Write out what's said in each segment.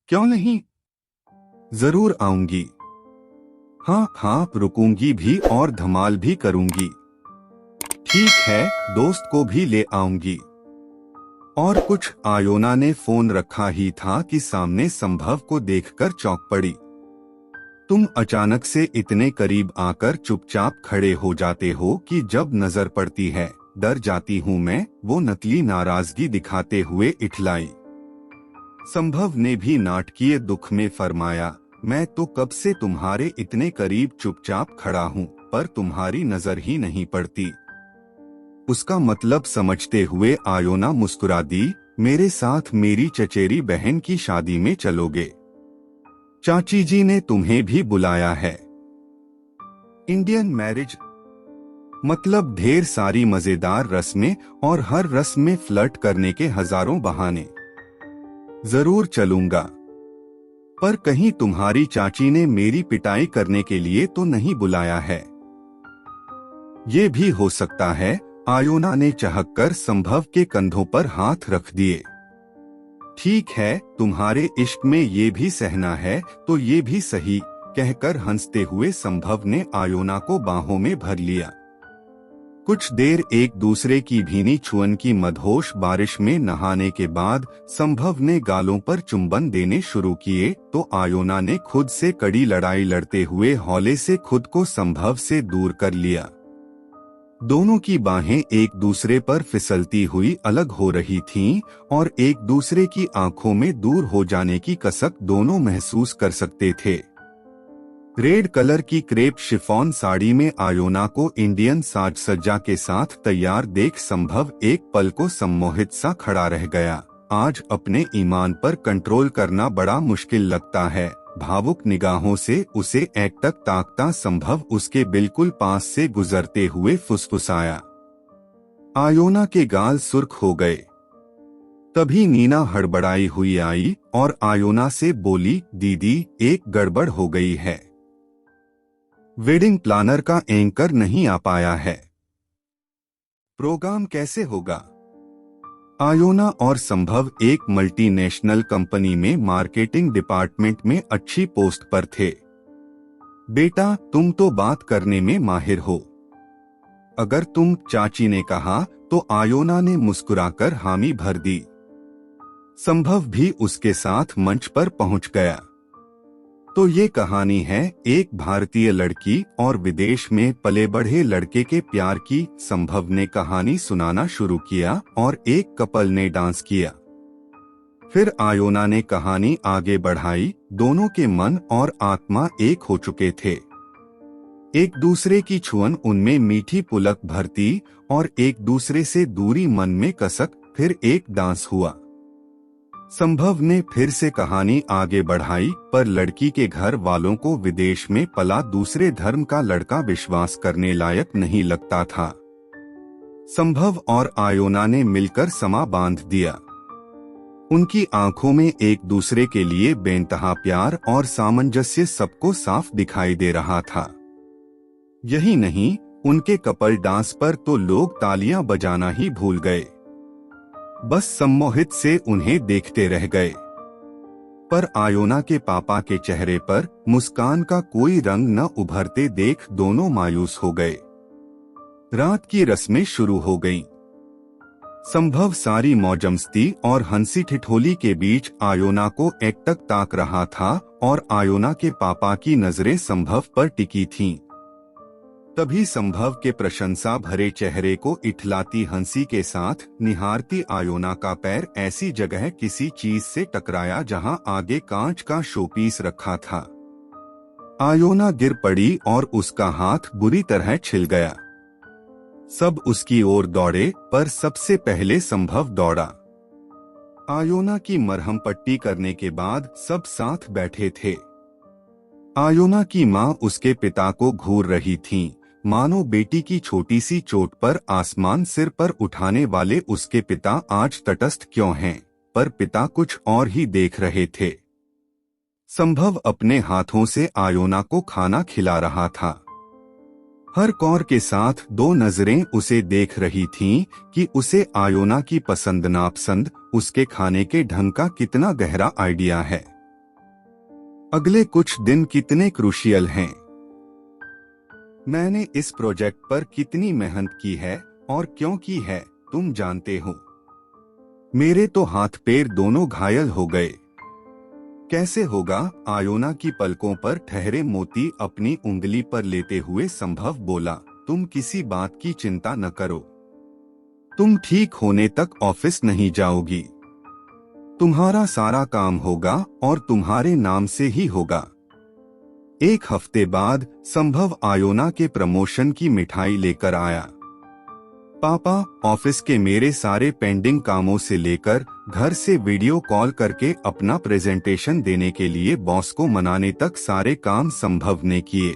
क्यों नहीं, जरूर आऊंगी। हाँ हाँ, रुकूंगी भी और धमाल भी करूंगी। ठीक है, दोस्त को भी ले आऊंगी। और कुछ। आयोना ने फोन रखा ही था कि सामने संभव को देखकर चौंक पड़ी। तुम अचानक से इतने करीब आकर चुपचाप खड़े हो जाते हो कि जब नजर पड़ती है डर जाती हूँ मैं, वो नकली नाराजगी दिखाते हुए इठलाई। संभव ने भी नाटकीय दुख में फरमाया, मैं तो कब से तुम्हारे इतने करीब चुपचाप खड़ा हूँ, पर तुम्हारी नजर ही नहीं पड़ती। उसका मतलब समझते हुए आयोना मुस्कुरा दी, मेरे साथ मेरी चचेरी बहन की शादी में चलोगे? चाची जी ने तुम्हें भी बुलाया है। इंडियन मैरिज मतलब ढेर सारी मजेदार रस्में और हर रस्म में फ्लर्ट करने के हजारों बहाने। जरूर चलूंगा, पर कहीं तुम्हारी चाची ने मेरी पिटाई करने के लिए तो नहीं बुलाया है? ये भी हो सकता है। आयोना ने चहककर संभव के कंधों पर हाथ रख दिए। ठीक है, तुम्हारे इश्क में ये भी सहना है तो ये भी सही, कहकर हंसते हुए संभव ने आयोना को बाहों में भर लिया। कुछ देर एक दूसरे की भीनी छुअन की मदहोश बारिश में नहाने के बाद संभव ने गालों पर चुंबन देने शुरू किए तो आयोना ने खुद से कड़ी लड़ाई लड़ते हुए हौले से खुद को संभव से दूर कर लिया। दोनों की बाहें एक दूसरे पर फिसलती हुई अलग हो रही थीं और एक दूसरे की आंखों में दूर हो जाने की कसक दोनों महसूस कर सकते थे। रेड कलर की क्रेप शिफॉन साड़ी में आयोना को इंडियन साज सज्जा के साथ तैयार देख संभव एक पल को सम्मोहित सा खड़ा रह गया। आज अपने ईमान पर कंट्रोल करना बड़ा मुश्किल लगता है। भावुक निगाहों से उसे एकटक ताकता संभव उसके बिल्कुल पास से गुजरते हुए फुसफुसाया। आयोना के गाल सुर्ख हो गए। तभी नीना हड़बड़ाई हुई आई और आयोना से बोली, दीदी एक गड़बड़ हो गई है। वेडिंग प्लानर का एंकर नहीं आ पाया है। प्रोग्राम कैसे होगा? आयोना और संभव एक मल्टीनेशनल कंपनी में मार्केटिंग डिपार्टमेंट में अच्छी पोस्ट पर थे। बेटा तुम तो बात करने में माहिर हो, अगर तुम, चाची ने कहा तो आयोना ने मुस्कुराकर हामी भर दी। संभव भी उसके साथ मंच पर पहुंच गया। तो ये कहानी है एक भारतीय लड़की और विदेश में पले बढ़े लड़के के प्यार की। संभव ने कहानी सुनाना शुरू किया और एक कपल ने डांस किया। फिर आयोना ने कहानी आगे बढ़ाई। दोनों के मन और आत्मा एक हो चुके थे। एक दूसरे की छुअन उनमें मीठी पुलक भरती और एक दूसरे से दूरी मन में कसक। फिर एक डांस हुआ। संभव ने फिर से कहानी आगे बढ़ाई, पर लड़की के घर वालों को विदेश में पला दूसरे धर्म का लड़का विश्वास करने लायक नहीं लगता था। संभव और आयोना ने मिलकर समा बांध दिया। उनकी आंखों में एक दूसरे के लिए बेइंतहा प्यार और सामंजस्य सबको साफ दिखाई दे रहा था। यही नहीं, उनके कपल डांस पर तो लोग तालियां बजाना ही भूल गए। बस सम्मोहित से उन्हें देखते रह गए। पर आयोना के पापा के चेहरे पर मुस्कान का कोई रंग न उभरते देख दोनों मायूस हो गए। रात की रस्में शुरू हो गईं। संभव सारी मौजमस्ती और हंसी ठिठोली के बीच आयोना को एकटक ताक रहा था और आयोना के पापा की नजरें संभव पर टिकी थीं। तभी संभव के प्रशंसा भरे चेहरे को इठलाती हंसी के साथ निहारती आयोना का पैर ऐसी जगह किसी चीज से टकराया जहां आगे कांच का शोपीस रखा था। आयोना गिर पड़ी और उसका हाथ बुरी तरह छिल गया। सब उसकी ओर दौड़े, पर सबसे पहले संभव दौड़ा। आयोना की मरहम पट्टी करने के बाद सब साथ बैठे थे। आयोना की माँ उसके पिता को घूर रही थीं, मानो बेटी की छोटी सी चोट पर आसमान सिर पर उठाने वाले उसके पिता आज तटस्थ क्यों हैं, पर पिता कुछ और ही देख रहे थे। संभव अपने हाथों से आयोना को खाना खिला रहा था। हर कौर के साथ दो नजरें उसे देख रही थीं कि उसे आयोना की पसंद नापसंद, उसके खाने के ढंग का कितना गहरा आइडिया है। अगले कुछ दिन कितने क्रूशियल हैं। मैंने इस प्रोजेक्ट पर कितनी मेहनत की है और क्यों की है, तुम जानते हो। मेरे तो हाथ पैर दोनों घायल हो गए। कैसे होगा, आयोना की पलकों पर ठहरे मोती अपनी उंगली पर लेते हुए संभव बोला। तुम किसी बात की चिंता न करो। तुम ठीक होने तक ऑफिस नहीं जाओगी। तुम्हारा सारा काम होगा और तुम्हारे नाम से ही होगा। एक हफ्ते बाद संभव आयोना के प्रमोशन की मिठाई लेकर आया। पापा, ऑफिस के मेरे सारे पेंडिंग कामों से लेकर घर से वीडियो कॉल करके अपना प्रेजेंटेशन देने के लिए बॉस को मनाने तक सारे काम संभव ने किए।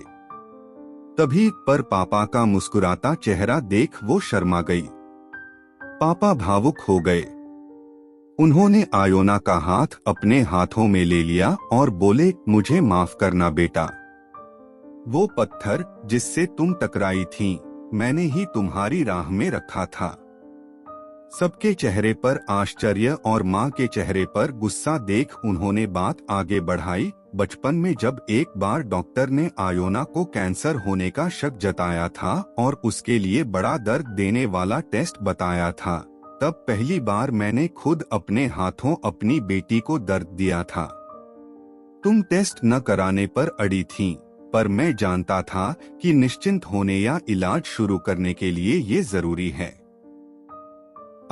तभी पर पापा का मुस्कुराता चेहरा देख वो शर्मा गई। पापा भावुक हो गए। उन्होंने आयोना का हाथ अपने हाथों में ले लिया और बोले, मुझे माफ करना बेटा। वो पत्थर जिससे तुम टकराई थीं, मैंने ही तुम्हारी राह में रखा था। सबके चेहरे पर आश्चर्य और माँ के चेहरे पर गुस्सा देख उन्होंने बात आगे बढ़ाई। बचपन में जब एक बार डॉक्टर ने आयोना को कैंसर होने का शक जताया था और उसके लिए बड़ा दर्द देने वाला टेस्ट बताया था, तब पहली बार मैंने खुद अपने हाथों अपनी बेटी को दर्द दिया था। तुम टेस्ट न कराने पर अड़ी थीं, पर मैं जानता था कि निश्चिंत होने या इलाज शुरू करने के लिए ये जरूरी है।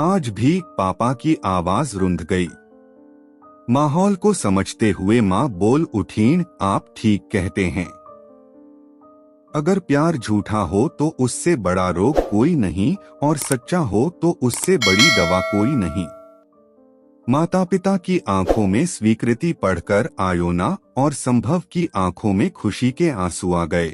आज भी पापा की आवाज रुंध गई। माहौल को समझते हुए माँ बोल उठीं, आप ठीक कहते हैं। अगर प्यार झूठा हो तो उससे बड़ा रोग कोई नहीं और सच्चा हो तो उससे बड़ी दवा कोई नहीं। माता पिता की आंखों में स्वीकृति पढ़कर आयोना और संभव की आंखों में खुशी के आंसू आ गए।